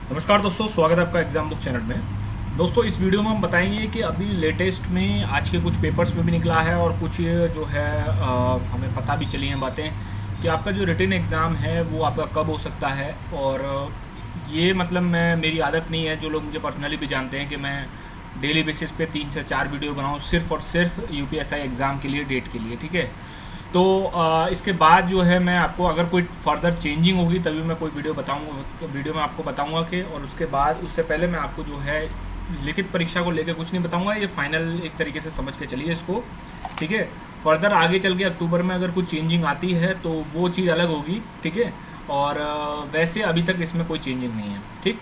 नमस्कार दोस्तों, स्वागत है आपका एग्जाम बुक चैनल में। दोस्तों, इस वीडियो में हम बताएंगे कि अभी लेटेस्ट में आज के कुछ पेपर्स में भी निकला है और कुछ जो है हमें पता भी चली हैं बातें कि आपका जो रिटन एग्ज़ाम है वो आपका कब हो सकता है। और ये मतलब मेरी आदत नहीं है, जो लोग मुझे पर्सनली भी जानते हैं कि मैं डेली बेसिस पे 3 से 4 वीडियो बनाऊँ सिर्फ़ और सिर्फ यूपीएसआई एग्ज़ाम के लिए, डेट के लिए, ठीक है। तो इसके बाद जो है मैं आपको अगर कोई फर्दर चेंजिंग होगी तभी मैं कोई वीडियो में आपको बताऊंगा कि, और उसके बाद उससे पहले मैं आपको जो है लिखित परीक्षा को लेकर कुछ नहीं बताऊंगा। ये फाइनल एक तरीके से समझ के चलिए इसको, ठीक है। फर्दर आगे चल के अक्टूबर में अगर कुछ चेंजिंग आती है तो वो चीज़ अलग होगी, ठीक है। और वैसे अभी तक इसमें कोई चेंजिंग नहीं है, ठीक।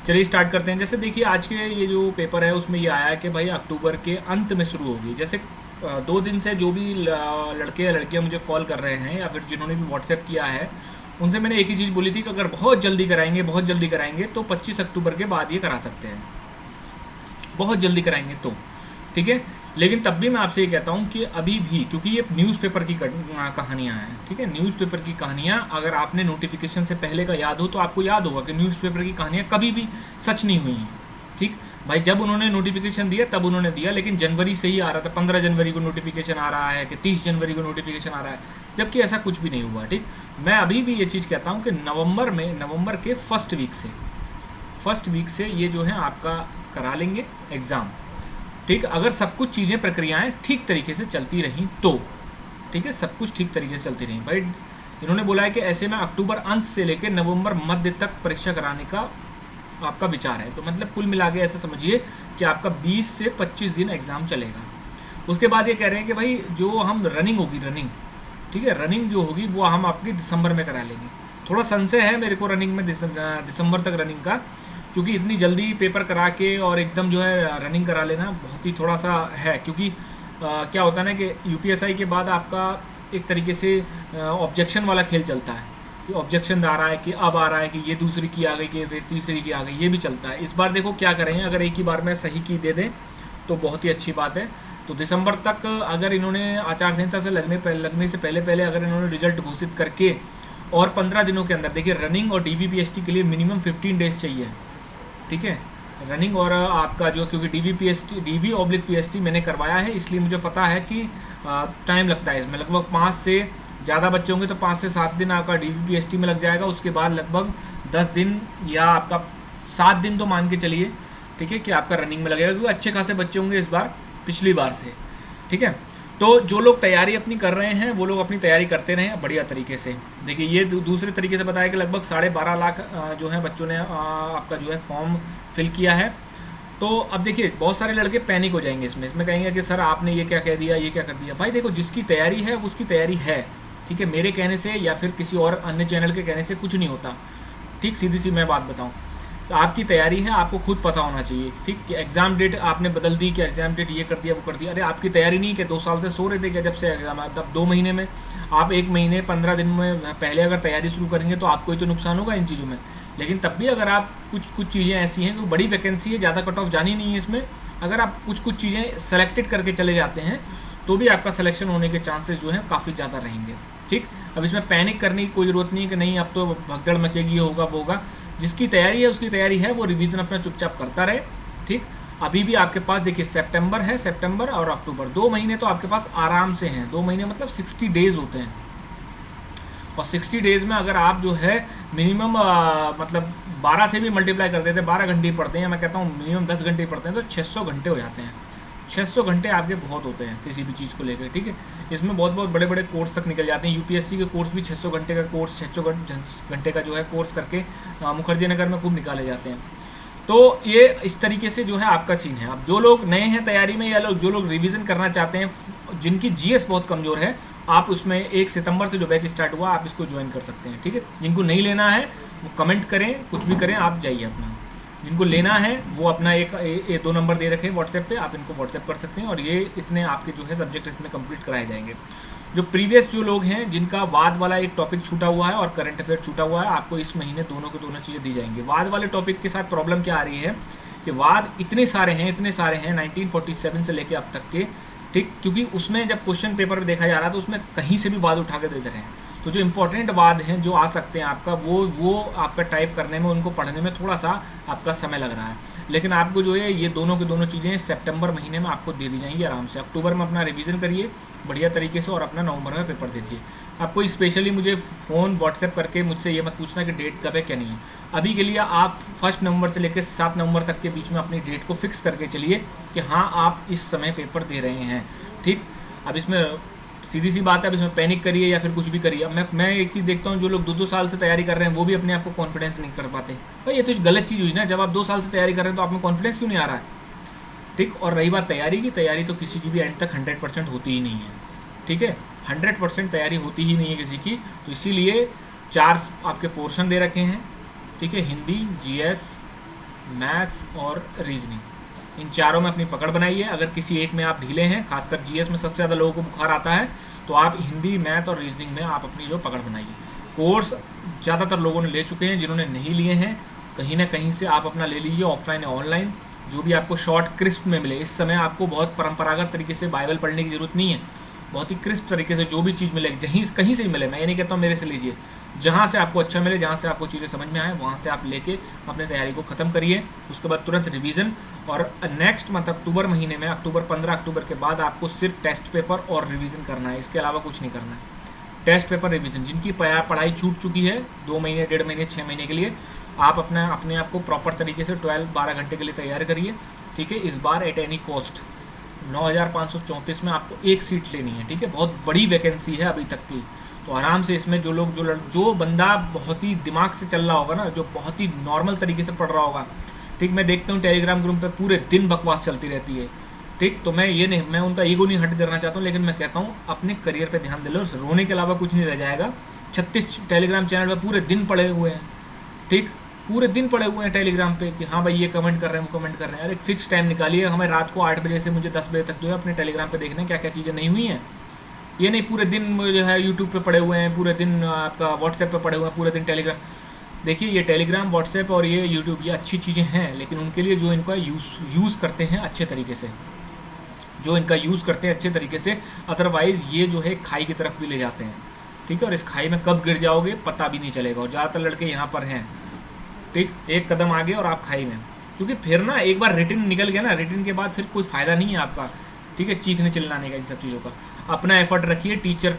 चलिए स्टार्ट करते हैं। जैसे देखिए, आज के ये जो पेपर है उसमें ये आया है कि भाई अक्टूबर के अंत में शुरू होगी। जैसे 2 दिन से जो भी लड़के या लड़कियां मुझे कॉल कर रहे हैं या फिर जिन्होंने भी व्हाट्सएप किया है, उनसे मैंने एक ही चीज़ बोली थी कि अगर बहुत जल्दी कराएंगे तो 25 अक्टूबर के बाद ये करा सकते हैं, बहुत जल्दी कराएंगे तो, ठीक है। लेकिन तब भी मैं आपसे ये कहता हूँ कि अभी भी, क्योंकि ये न्यूज़पेपर की कहानियाँ हैं, ठीक है। न्यूज़पेपर की कहानियाँ अगर आपने नोटिफिकेशन से पहले का याद हो तो आपको याद होगा कि न्यूज़पेपर की कहानियाँ कभी भी सच नहीं हुई हैं, ठीक भाई। जब उन्होंने नोटिफिकेशन दिया तब उन्होंने दिया, लेकिन जनवरी से ही आ रहा था, 15 जनवरी को नोटिफिकेशन आ रहा है कि 30 जनवरी को नोटिफिकेशन आ रहा है, जबकि ऐसा कुछ भी नहीं हुआ, ठीक। मैं अभी भी ये चीज़ कहता हूँ कि नवंबर के फर्स्ट वीक से ये जो है आपका करा लेंगे एग्ज़ाम, ठीक। अगर सब कुछ चीज़ें प्रक्रियाएं ठीक तरीके से चलती रहीं तो, ठीक है, सब कुछ ठीक तरीके से चलती रहीं भाई। इन्होंने बोला है कि ऐसे में अक्टूबर अंत से लेकर नवंबर मध्य तक परीक्षा कराने का आपका विचार है। तो मतलब कुल मिला के ऐसा समझिए कि आपका 20 से 25 दिन एग्ज़ाम चलेगा। उसके बाद ये कह रहे हैं कि भाई जो हम रनिंग, ठीक है, रनिंग जो होगी वो हम आपकी दिसंबर में करा लेंगे। थोड़ा संशय है मेरे को रनिंग में, दिसंबर तक रनिंग का, क्योंकि इतनी जल्दी पेपर करा के और एकदम जो है रनिंग करा लेना बहुत ही थोड़ा सा है। क्योंकि क्या होता है ना कि यूपीएसआई के बाद आपका एक तरीके से ऑब्जेक्शन वाला खेल चलता है। ऑब्जेक्शन आ रहा है कि अब आ रहा है कि ये दूसरी की आ गई कि फिर तीसरी की आ गई, ये भी चलता है। इस बार देखो क्या करें, अगर एक ही बार में सही की दे दें तो बहुत ही अच्छी बात है। तो दिसंबर तक अगर इन्होंने आचार संहिता से लगने से पहले अगर इन्होंने रिजल्ट घोषित करके और 15 दिनों के अंदर, देखिए रनिंग और डीबीपीएसटी के लिए मिनिमम 15 डेज चाहिए, ठीक है, रनिंग और आपका जो, क्योंकि डीबी/पीएसटी मैंने करवाया है, इसलिए मुझे पता है कि टाइम लगता है इसमें। लगभग 5 से ज़्यादा बच्चे होंगे तो 5 से 7 दिन आपका डीबीपीएसटी में लग जाएगा। उसके बाद लगभग 10 दिन या आपका 7 दिन तो मान के चलिए, ठीक है, कि आपका रनिंग में लगेगा, क्योंकि अच्छे खासे बच्चे होंगे इस बार पिछली बार से, ठीक है। तो जो लोग तैयारी अपनी कर रहे हैं वो लोग अपनी तैयारी करते रहें बढ़िया तरीके से। देखिए ये दूसरे तरीके से बताया कि लगभग 12.5 लाख जो है बच्चों ने आपका जो है फॉर्म फिल किया है। तो अब देखिए बहुत सारे लड़के पैनिक हो जाएंगे इसमें कहेंगे कि सर आपने ये क्या कह दिया, ये क्या कर दिया। भाई देखो, जिसकी तैयारी है उसकी तैयारी है, ठीक है। मेरे कहने से या फिर किसी और अन्य चैनल के कहने से कुछ नहीं होता, ठीक। सीधी सी मैं बात बताऊं तो आपकी तैयारी है, आपको खुद पता होना चाहिए, ठीक। कि एग्ज़ाम डेट आपने बदल दी, कि एग्ज़ाम डेट ये कर दिया वो कर दिया। अरे आपकी तैयारी नहीं कि 2 साल से सो रहे थे, कि जब से एग्ज़ाम आया तब 2 महीने में आप 1 महीने 15 दिन में पहले अगर तैयारी शुरू करेंगे तो आपको ही तो नुकसान होगा इन चीज़ों में। लेकिन तब भी अगर आप कुछ चीज़ें ऐसी हैं कि बड़ी वैकेंसी है, ज़्यादा कट ऑफ जानी नहीं है इसमें, अगर आप कुछ चीज़ें सेलेक्टेड करके चले जाते हैं तो भी आपका सिलेक्शन होने के चांसेस जो हैं काफ़ी ज़्यादा रहेंगे, ठीक। अब इसमें पैनिक करने की कोई ज़रूरत नहीं है कि नहीं अब तो भगदड़ मचेगी, ये होगा वो होगा। जिसकी तैयारी है उसकी तैयारी है, वो रिवीजन अपना चुपचाप करता रहे, ठीक। अभी भी आपके पास देखिए सितंबर और अक्टूबर 2 महीने तो आपके पास आराम से हैं। 2 महीने मतलब 60 डेज़ होते हैं, और 60 डेज़ में अगर आप जो है मिनिमम मतलब 12 से भी मल्टीप्लाई कर देते हैं, 12 घंटे पढ़ते हैं, मैं कहता हूँ मिनिमम 10 घंटे पढ़ते हैं तो 600 घंटे हो जाते हैं। 600 घंटे आपके बहुत होते हैं किसी भी चीज़ को लेकर, ठीक है। इसमें बहुत बड़े बड़े कोर्स तक निकल जाते हैं। यूपीएससी के कोर्स भी 600 घंटे का कोर्स, 600 घंटे का जो है कोर्स करके मुखर्जी नगर में खूब निकाले जाते हैं। तो ये इस तरीके से जो है आपका सीन है। अब जो लोग नए हैं तैयारी में या जो लोग रिवीजन करना चाहते हैं, जिनकी जीएस बहुत कमज़ोर है, आप उसमें 1 सितंबर से जो बैच स्टार्ट हुआ आप इसको ज्वाइन कर सकते हैं, ठीक है। जिनको नहीं लेना है वो कमेंट करें, कुछ भी करें, आप जाइए अपना। जिनको लेना है वो अपना एक 2 नंबर दे रखे हैं व्हाट्सएप पे, आप इनको व्हाट्सएप कर सकते हैं और ये इतने आपके जो है सब्जेक्ट इसमें कंप्लीट कराए जाएंगे। जो प्रीवियस जो लोग हैं जिनका वाद वाला एक टॉपिक छूटा हुआ है और करंट अफेयर छूटा हुआ है, आपको इस महीने दोनों के दोनों चीज़ें दी जाएंगी। वाद वाले टॉपिक के साथ प्रॉब्लम क्या आ रही है कि वाद इतने सारे हैं 1947 से लेकर अब तक के, ठीक। क्योंकि उसमें जब क्वेश्चन पेपर में देखा जा रहा है तो उसमें कहीं से भी वाद उठा के देते रहे हैं, तो जो इम्पोर्टेंट वाद हैं जो आ सकते हैं आपका, वो आपका टाइप करने में, उनको पढ़ने में थोड़ा सा आपका समय लग रहा है। लेकिन आपको जो है ये दोनों की दोनों चीज़ें सितंबर महीने में आपको दे दी जाएंगी आराम से। अक्टूबर में अपना रिवीजन करिए बढ़िया तरीके से और अपना नवंबर में पेपर दीजिए। आपको स्पेशली मुझे फ़ोन व्हाट्सएप करके मुझसे ये मत पूछना कि डेट कब है क्या नहीं है। अभी के लिए आप 1 नवंबर से लेकर 7 नवंबर तक के बीच में अपनी डेट को फिक्स करके चलिए कि हाँ आप इस समय पेपर दे रहे हैं। ठीक, अब इसमें सीधी सी बात है, अब इसमें पैनिक करिए या फिर कुछ भी करिए। अब मैं एक चीज़ देखता हूँ, जो लोग 2-2 साल से तैयारी कर रहे हैं वो भी अपने आप को कॉन्फिडेंस नहीं कर पाते। भाई ये तो गलत चीज़ हुई ना, जब आप 2 साल से तैयारी कर रहे हैं तो आप में कॉन्फिडेंस क्यों नहीं आ रहा है। ठीक, और रही बात तैयारी की, तैयारी तो किसी की भी एंड तक 100% होती ही नहीं है। ठीक है, 100% तैयारी होती ही नहीं है किसी की। तो इसीलिए 4 आपके पोर्शन दे रखे हैं। ठीक है, हिंदी, जीएस, मैथ्स और रीजनिंग, इन चारों में अपनी पकड़ बनाइए। अगर किसी एक में आप ढीले हैं, खासकर जीएस में सबसे ज़्यादा लोगों को बुखार आता है, तो आप हिंदी, मैथ और रीजनिंग में आप अपनी जो पकड़ बनाइए। कोर्स ज़्यादातर लोगों ने ले चुके हैं, जिन्होंने नहीं लिए हैं कहीं ना कहीं से आप अपना ले लीजिए, ऑफलाइन या ऑनलाइन, जो भी आपको शॉर्ट क्रिस्प में मिले। इस समय आपको बहुत परंपरागत तरीके से बाइबल पढ़ने की ज़रूरत नहीं है, बहुत ही क्रिस्प तरीके से जो भी चीज़ मिले, कहीं से ही मिले, मैं ये नहीं कहता हूँ मेरे से लीजिए, जहाँ से आपको अच्छा मिले, जहाँ से आपको चीज़ें समझ में आए, वहाँ से आप लेके अपने तैयारी को ख़त्म करिए। उसके बाद तुरंत रिवीजन, और नेक्स्ट मंथ अक्टूबर महीने में, 15 अक्टूबर के बाद आपको सिर्फ टेस्ट पेपर और रिवीजन करना है, इसके अलावा कुछ नहीं करना है। टेस्ट पेपर रिवीजन, जिनकी पढ़ाई छूट चुकी है 2 महीने, 1.5 महीने, 6 महीने के लिए, आप अपने आप को प्रॉपर तरीके से 12 घंटे के लिए तैयार करिए। ठीक है, इस बार एट एनी कॉस्ट 9534 में आपको एक सीट लेनी है। ठीक है, बहुत बड़ी वैकेंसी है अभी तक की, तो आराम से इसमें जो बंदा बहुत ही दिमाग से चल रहा होगा ना, जो बहुत ही नॉर्मल तरीके से पढ़ रहा होगा। ठीक, मैं देखता हूँ टेलीग्राम ग्रुप पे पूरे दिन बकवास चलती रहती है। ठीक, तो मैं उनका ईगो नहीं हर्ट करना चाहता हूँ, लेकिन मैं कहता हूँ अपने करियर पे ध्यान दे लो, रोने के अलावा कुछ नहीं रह जाएगा। 36 टेलीग्राम चैनल पे पूरे दिन पड़े हुए हैं। ठीक, पूरे दिन पड़े हुए हैं टेलीग्राम पे कि हाँ भाई ये कमेंट कर रहे हैं, वो कमेंट कर रहे हैं। अरे फिक्स टाइम निकालिए, हमें रात को 8 बजे से मुझे 10 बजे तक जो है अपने टेलीग्राम पे देखना है क्या क्या चीज़ें नहीं हुई हैं। ये नहीं पूरे दिन जो है यूट्यूब पे पड़े हुए हैं, पूरे दिन आपका व्हाट्सएप पे पड़े हुए हैं, पूरे दिन टेलीग्राम। देखिए ये टेलीग्राम, व्हाट्सएप और ये यूट्यूब, ये अच्छी चीज़ें हैं, लेकिन उनके लिए जो इनका यूज़ करते हैं अच्छे तरीके से, अदरवाइज़ ये जो है खाई की तरफ भी ले जाते हैं। ठीक है, और इस खाई में कब गिर जाओगे पता भी नहीं चलेगा, और ज़्यादातर लड़के यहाँ पर हैं। ठीक, एक कदम आगे और आप खाई में, क्योंकि फिर ना एक बार रिटन निकल गया ना, रिटन के बाद फिर कोई फ़ायदा नहीं है आपका। ठीक है, चीखने चिल्लाने का, इन सब चीज़ों का। अपना एफर्ट रखिए टीचर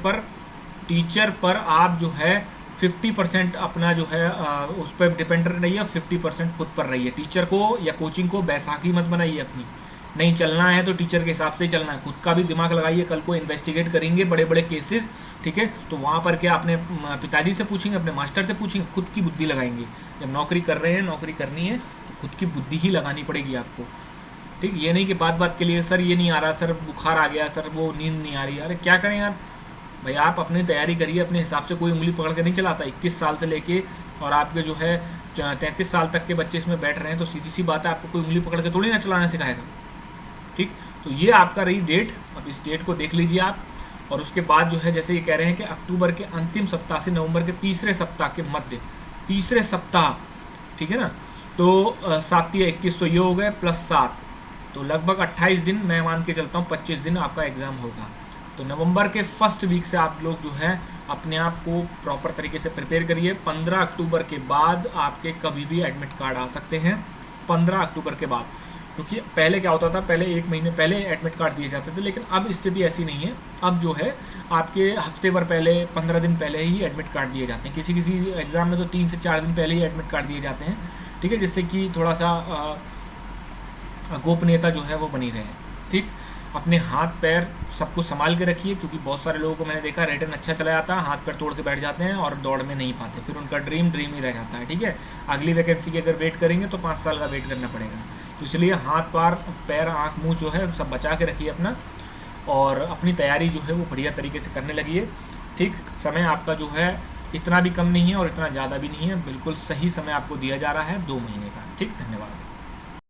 पर आप जो है 50% अपना जो है उस पर डिपेंड रहिए, 50% खुद पर रहिए। टीचर को या कोचिंग को बैसाखी मत बनाइए अपनी, नहीं चलना है तो टीचर के हिसाब से ही चलना है। खुद का भी दिमाग लगाइए, कल को इन्वेस्टिगेट करेंगे बड़े बड़े केसेस। ठीक है, तो वहाँ पर क्या अपने पिताजी से पूछेंगे, अपने मास्टर से पूछेंगे, खुद की बुद्धि लगाएंगे। जब नौकरी कर रहे हैं, नौकरी करनी है तो खुद की बुद्धि ही लगानी पड़ेगी आपको। ठीक, ये नहीं कि बात के लिए सर ये नहीं आ रहा, सर बुखार आ गया, सर वो नींद नहीं आ रही। अरे क्या करें यार भाई, आप अपनी तैयारी करिए अपने हिसाब से, कोई उंगली पकड़ के नहीं चलाता। 21 साल से लेके और आपके जो है 33 साल तक के बच्चे इसमें बैठ रहे हैं, तो सीधी सी बात है आपको कोई उंगली पकड़ के थोड़ी ना चलाना सिखाएगा। ठीक, तो ये आपका रही डेट, अब इस डेट को देख लीजिए आप। और उसके बाद जो है जैसे ये कह रहे हैं कि अक्टूबर के अंतिम सप्ताह से नवंबर के तीसरे सप्ताह के मध्य, तीसरे सप्ताह, ठीक है ना, तो 7 या 21 तो ये हो गए प्लस 7, तो लगभग 28 दिन, मैं मान के चलता हूँ 25 दिन आपका एग्ज़ाम होगा। तो नवंबर के फर्स्ट वीक से आप लोग जो है अपने आप को प्रॉपर तरीके से प्रिपेयर करिए। 15 अक्टूबर के बाद आपके कभी भी एडमिट कार्ड आ सकते हैं, 15 अक्टूबर के बाद। क्योंकि पहले क्या होता था, पहले 1 महीने पहले एडमिट कार्ड दिए जाते थे, लेकिन अब स्थिति ऐसी नहीं है। अब जो है आपके हफ्ते भर पहले, 15 दिन पहले ही एडमिट कार्ड दिए जाते हैं। किसी किसी एग्ज़ाम में तो 3 से 4 दिन पहले ही एडमिट कार्ड दिए जाते हैं। ठीक है, जिससे कि थोड़ा सा गोपनीयता जो है वो बनी रहे। ठीक, अपने हाथ पैर सब कुछ संभाल के रखिए, क्योंकि बहुत सारे लोगों को मैंने देखा रिटर्न अच्छा चला जाता है, हाथ पैर तोड़ के बैठ जाते हैं और दौड़ में नहीं पाते, फिर उनका ड्रीम ही रह जाता है। ठीक है, अगली वैकेंसी की अगर वेट करेंगे तो 5 साल का वेट करना पड़ेगा। तो इसलिए हाथ पैर आँख मुँह जो है सब बचा के रखिए अपना, और अपनी तैयारी जो है वो बढ़िया तरीके से करने लगिए। ठीक, समय आपका जो है इतना भी कम नहीं है और इतना ज़्यादा भी नहीं है, बिल्कुल सही समय आपको दिया जा रहा है 2 महीने का। ठीक, धन्यवाद।